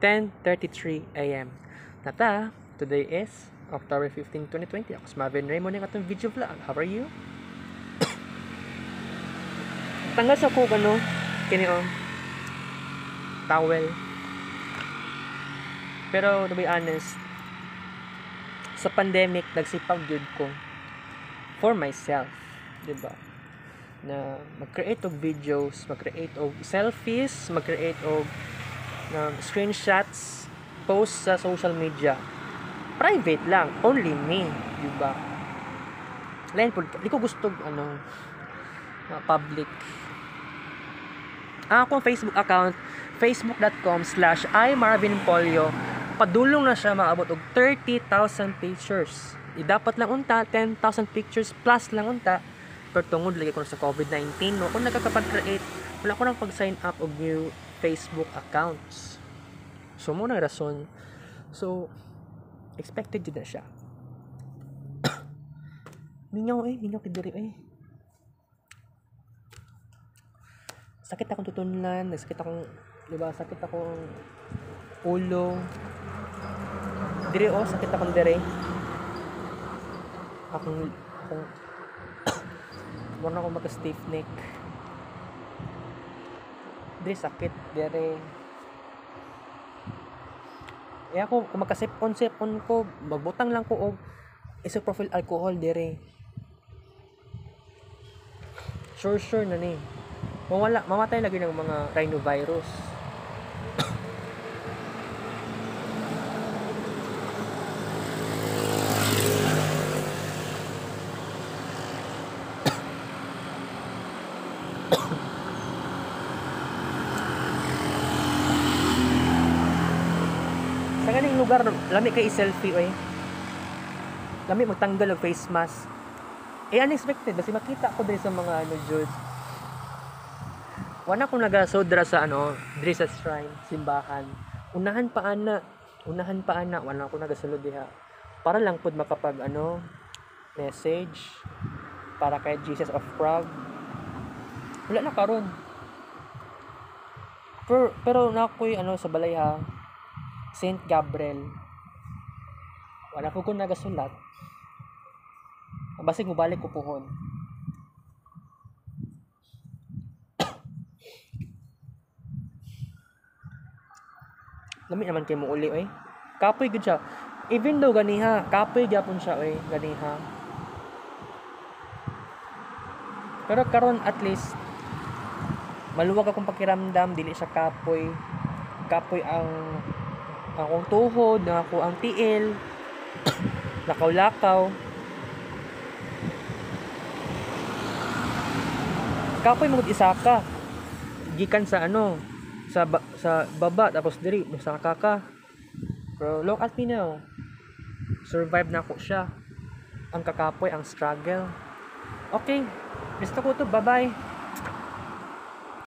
10:33 a.m. Nata, today is October 15, 2020. Ako si Marvin Raymond ng atong video vlog. How are you? Tanggal sa ko kini towel. Pero to be honest, sa pandemic nagsipag jud ko for myself, di ba? Na mag-create og videos, mag-create og selfies, mag-create og screenshots, post sa social media. Private lang, only me, di ba? Lain po, di ko gusto public. Ang akong Facebook account, facebook.com/imarvinpolio, padulong na siya maabot og 30,000 pictures. Dapat lang unta 10,000 pictures plus lang unta. Pero tungod lagi ko sa COVID-19, no, kung nagkakapag-create, wala ko nang pag-sign up og new Facebook accounts. So mo na rason. So expected din na siya. mingaw kidiri sakit akong tutunlan, sakit akong, diba, sakit akong ulo. Diri sakit akong diri. Akong wala akong magka-stiff neck. Diri sakit, diri. Ako, kung magka-sip-on ko, magbutang lang ko og isopropyl alcohol, diri. Sure na ni. Mamatay lagi ng mga rhinovirus. Sa ganing lugar, lami kay selfie oy. Lami magtanggal og face mask. Unexpected kasi makita ko din sa mga jud. Wala ko nagasodra sa diri sa shrine, simbahan. Unahan pa ana, wala ko nagasulod diha. Para lang pud makapag message para kay Jesus of Prague. Wala na karon. Pero na ako'y sa balay ha. Saint Gabriel. Wala ko nagasulat. Basig mo balik ko puhon. Lami naman kay mo uli oy. Kapoy gud siya. Even though ganiha, kapoy gyapon siya oy, ganiha. Pero karon at least maluwag akong pakiramdam, dili siya kapoy. Kapoy ang akong tuhod, ako ang tiil. Lakaw-lakaw. Kapoy mo isa ka. Gikan sa sa baba tapos diri masaka ka. Pero look at me now. Survive na ako siya. Ang kakapoy, ang struggle. Okay. Gusto ko to. Bye-bye.